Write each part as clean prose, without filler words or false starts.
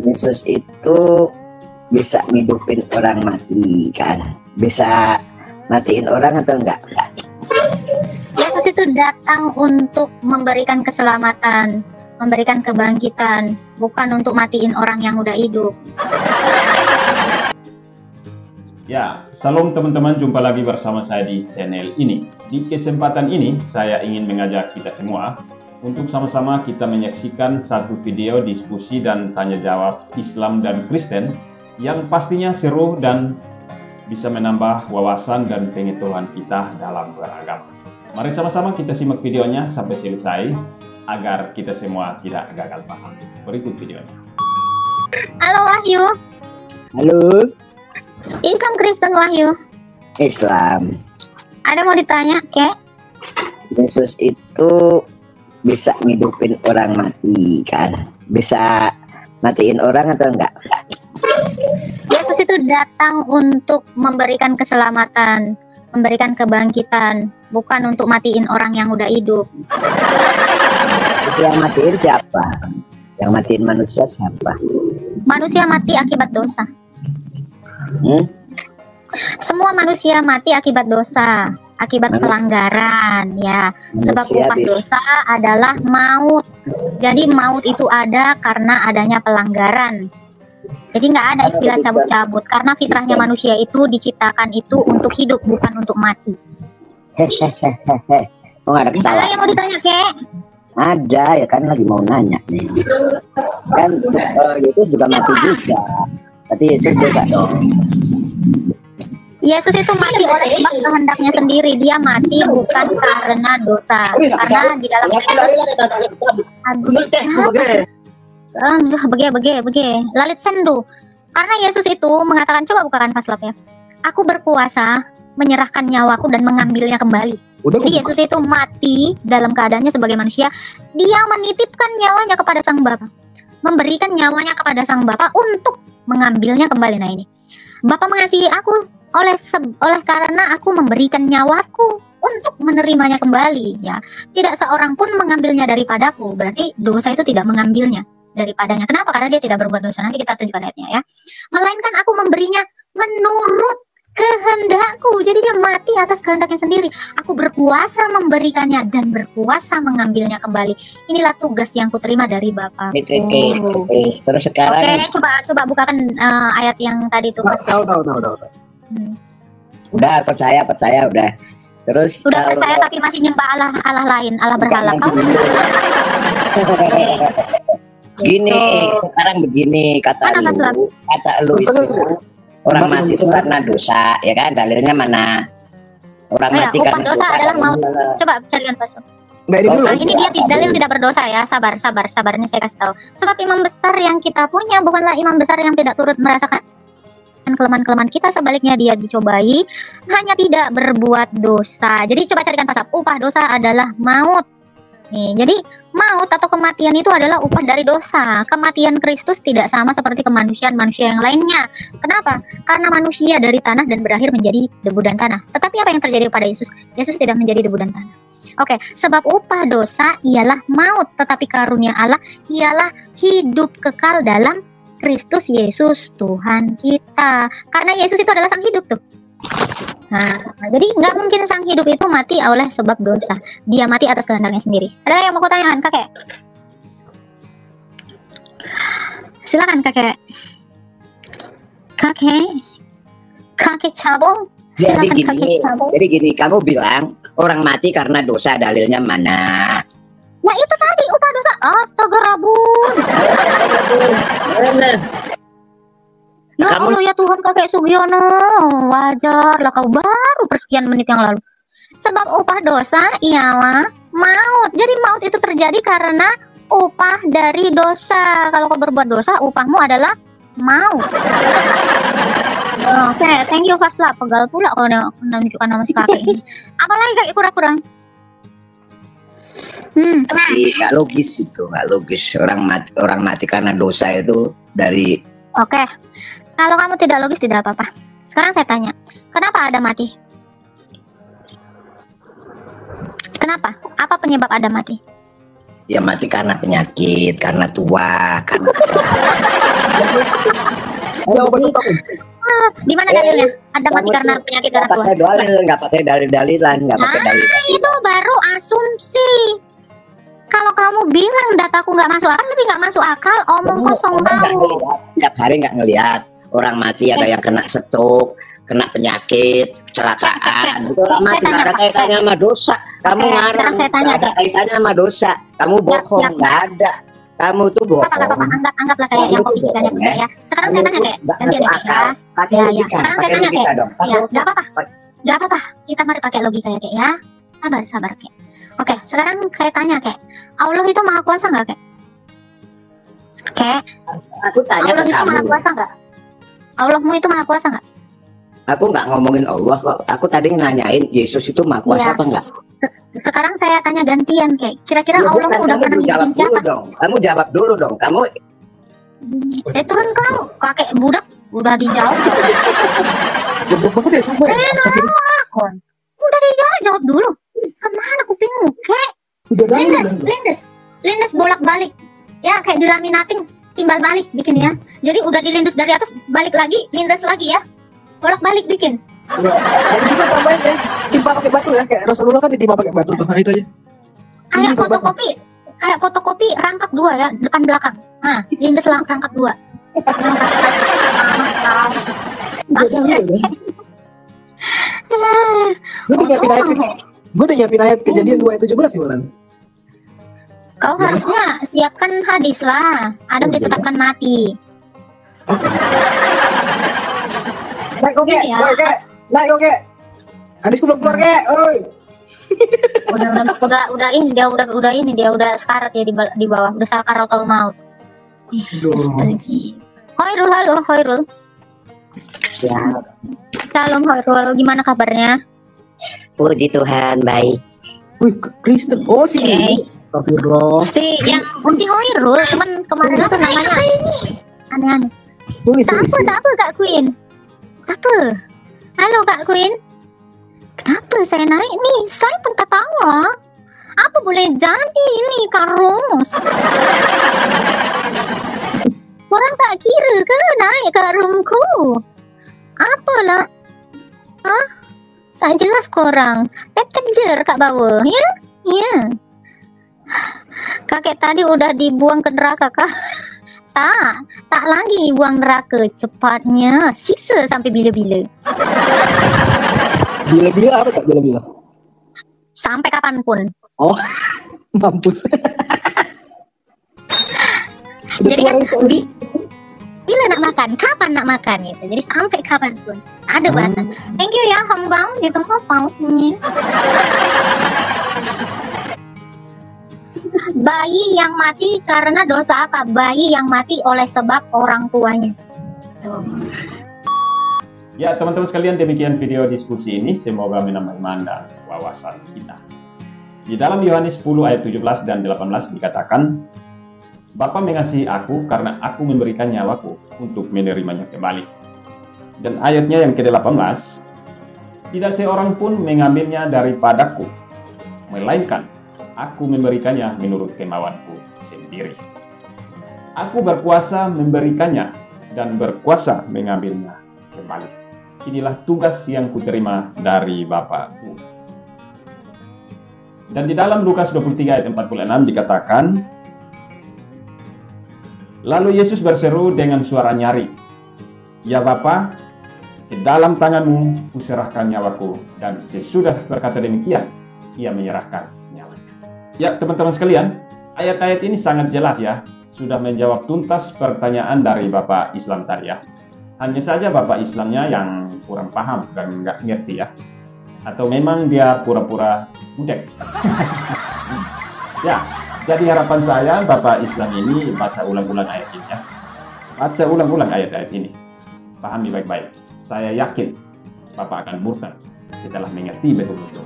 Yesus itu bisa ngidupin orang mati kan? Bisa matiin orang atau enggak? Yesus itu datang untuk memberikan keselamatan, memberikan kebangkitan, bukan untuk matiin orang yang udah hidup. Ya, salam teman-teman, jumpa lagi bersama saya di channel ini. Di kesempatan ini, saya ingin mengajak kita semua untuk sama-sama kita menyaksikan satu video diskusi dan tanya jawab Islam dan Kristen yang pastinya seru dan bisa menambah wawasan dan pengetahuan kita dalam beragama. Mari sama-sama kita simak videonya sampai selesai agar kita semua tidak gagal paham. Berikut videonya. Halo Wahyu. Halo. Islam Kristen Wahyu. Islam. Ada mau ditanya, Kek? Yesus itu bisa ngidupin orang mati kan? Bisa matiin orang atau enggak? Yesus itu datang untuk memberikan keselamatan, memberikan kebangkitan, bukan untuk matiin orang yang udah hidup. Yang matiin siapa? Yang matiin manusia siapa? Manusia mati akibat dosa. Semua manusia mati akibat dosa, akibat pelanggaran, ya. Sebab upah dosa adalah maut. Jadi maut itu ada karena adanya pelanggaran. Jadi nggak ada istilah cabut-cabut, karena fitrahnya manusia itu diciptakan itu untuk hidup, bukan untuk mati. Hehehe. Oh, ada ketawa. Ada yang mau ditanya, Kek? Ada, ya kan lagi mau nanya nih. Kan Yesus juga mati juga. Berarti Yesus dosa dong. Yesus itu mati oleh sebab kehendaknya sendiri. Dia mati bukan karena dosa. Karena di dalam lalit sendu. Karena Yesus itu mengatakan, coba bukakan paslap ya. Aku berkuasa menyerahkan nyawaku dan mengambilnya kembali. Jadi Yesus itu mati dalam keadaannya sebagai manusia. Dia menitipkan nyawanya kepada Sang Bapa, memberikan nyawanya kepada Sang Bapa untuk mengambilnya kembali. Nah ini, Bapa mengasihi aku oleh karena aku memberikan nyawaku untuk menerimanya kembali, ya. Tidak seorang pun mengambilnya daripadaku. Berarti dosa itu tidak mengambilnya daripadanya. Kenapa? Karena dia tidak berbuat dosa. Nanti kita tunjukkan ayatnya, ya. Melainkan aku memberinya menurut kehendakku. Jadi dia mati atas kehendaknya sendiri. Aku berkuasa memberikannya dan berkuasa mengambilnya kembali. Inilah tugas yang kuterima dari Bapa. Terus sekarang. Oke, coba bukakan ayat yang tadi itu. Tahu. Udah percaya udah. Terus udah percaya tapi masih nyembah Allah lain, Allah berhala. Gini, sekarang begini kata lu itu orang mati itu karena dosa, ya kan? Dalilnya mana? Orang mati karena dosa adalah maut. Coba carikan pasal. Ini dia dalil tidak berdosa, ya. Sabar ini saya kasih tahu. Sebab imam besar yang kita punya bukanlah imam besar yang tidak turut merasakan kelemahan-kelemahan kita, sebaliknya dia dicobai hanya tidak berbuat dosa. Jadi coba carikan pasal. Upah dosa adalah maut. Nih, jadi maut atau kematian itu adalah upah dari dosa. Kematian Kristus tidak sama seperti kemanusiaan manusia yang lainnya. Kenapa? Karena manusia dari tanah dan berakhir menjadi debu dan tanah. Tetapi apa yang terjadi pada Yesus? Yesus tidak menjadi debu dan tanah. Oke, sebab upah dosa ialah maut, tetapi karunia Allah ialah hidup kekal dalam Kristus Yesus Tuhan kita. Karena Yesus itu adalah sang hidup tuh. Nah, jadi nggak mungkin sang hidup itu mati oleh sebab dosa. Dia mati atas kehendaknya sendiri. Ada yang mau kutanyakan, Kakek? Silakan, Kakek. Kakek cabul. Jadi gini, kamu bilang orang mati karena dosa, dalilnya mana? Ya itu tadi, upah dosa. Astaga rabun. Ya Allah, ya Tuhan, Kakek Sugiono, wajarlah kau baru persekian menit yang lalu. Sebab upah dosa ialah maut. Jadi maut itu terjadi karena upah dari dosa. Kalau kau berbuat dosa, upahmu adalah maut. Oke, thank you Fasla. Pegal pula kau menunjukkan nama si kakek ini. Apalagi Kak kurang-kurang? Nggak logis itu, nggak logis. Orang mati karena dosa itu dari. Oke. Kalau kamu tidak logis tidak apa-apa. Sekarang saya tanya, kenapa Adam mati? Kenapa? Apa penyebab Adam mati? Ya mati karena penyakit, karena tua, karena Jawaban utama. Di mana dalilnya? Ada mati karena penyakit karena Tuhan. Nggak pakai dalil-dalilan, nggak pakai dalil. Itu baru asumsi. Kalau kamu bilang dataku nggak masuk akal, lebih nggak masuk akal, omong kosong tahu. Setiap hari nggak ngelihat orang mati, ada yang kena stroke, kena penyakit, kecelakaan. Itu orang mati nggak ada kaitannya sama dosa. Kamu ngarang, nggak ada kaitannya sama dosa. Kamu bohong, nggak ada. Kamu tuh bohong. Anggaplah kayak yang kopi kita ya. Sekarang saya tanya kayak gantian ya. Ya. Sekarang saya tanya kayak, ya nggak apa-apa. Kita mari pakai logika ya kayak ya. Sabar kayak. Oke, sekarang saya tanya kayak, Allah itu maha kuasa nggak kayak? Kayak, aku tanya Allah ke itu kamu. maha kuasa nggak? Allahmu itu maha kuasa nggak? Aku nggak ngomongin Allah kok. Aku tadi nanyain Yesus itu maha kuasa apa enggak? Sekarang saya tanya gantian kayak, kira-kira Allah udah pernah bikin siapa? Kamu jawab dulu dong. Kamu turun kau, kakek budak udah dijawab. Goblok banget ya sumpah. Udah dijawab dulu. Kemana kupingmu kek? Lindes bolak-balik. Ya kayak dilaminating, timbal balik bikin ya. Jadi udah dilindes dari atas, balik lagi, lindes lagi ya. Bolak-balik bikin. Ya, di situ tambahin ya, timpa pakai batu ya, kayak Rasulullah kan ditimpa pakai batu tuh, nah itu aja. Kayak fotokopi rangkap 2 ya, depan belakang. Nah, lindes rangkap 2. Gue udah nyiapin ayat kejadian 2:17 gimana? Kau harusnya siapkan hadis lah. Adam ditetapkan mati. Naik oke. Hadisku belum keluar kek. Oi. Udah sekarat ya di bawah, udah sakaratul maut. Hoirul, halo Hoirul. ya, Shalom Hoirul, gimana kabarnya? puji Tuhan baik. Wih, Kristen. Oh sih. Astagfirullah. Si Hoirul teman kemarin apa namanya? Aneh-aneh. Tak apa Kak Queen. Apa? Halo Kak Queen. Kenapa saya naik nih? Saya pun tak tahu. Apa boleh jadi ini Kak Ros? Orang tak kira ke naik ke roomku? Apalah? Hah? Tak jelas korang. Tap-tap jer kat bawah, ya? Ya. Kakek tadi udah dibuang ke neraka kah? Tak lagi buang neraka. Cepatnya siksa sampai bila-bila. Bila-bila apa tak bila-bila? Sampai kapanpun. Oh, mampus. Jadi kan bila nak makan, kapan nak makan gitu. Jadi sampai kapanpun ada batas. Thank you ya Hambang, ditunggu pausnya. Bayi yang mati karena dosa apa? Bayi yang mati oleh sebab orang tuanya. Ya teman-teman sekalian, demikian video diskusi ini, semoga menambah iman dan wawasan kita. Di dalam Yohanes 10 ayat 17 dan 18 dikatakan, Bapa mengasihi aku karena aku memberikan nyawaku untuk menerimanya kembali. Dan ayatnya yang ke-18, tidak seorang pun mengambilnya daripadaku, melainkan aku memberikannya menurut kemauanku sendiri. Aku berkuasa memberikannya dan berkuasa mengambilnya kembali. Inilah tugas yang kuterima dari Bapakku. Dan di dalam Lukas 23 ayat 46 dikatakan, lalu Yesus berseru dengan suara nyaring, "Ya Bapa, ke dalam tanganmu kuserahkan nyawaku." Dan sesudah berkata demikian, ia menyerahkan nyawanya. Ya teman-teman sekalian, ayat-ayat ini sangat jelas ya, sudah menjawab tuntas pertanyaan dari Bapak Islam tadi ya. Hanya saja Bapak Islamnya yang kurang paham dan nggak ngerti ya. Atau memang dia pura-pura budek. Ya, jadi harapan saya Bapak Islam ini baca ulang-ulang ayat ini ya. Baca ulang-ulang ayat-ayat ini. Pahami baik-baik. Saya yakin Bapak akan murka setelah mengerti betul-betul.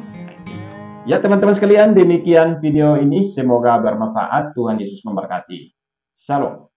Ya teman-teman sekalian, demikian video ini. Semoga bermanfaat. Tuhan Yesus memberkati. Shalom.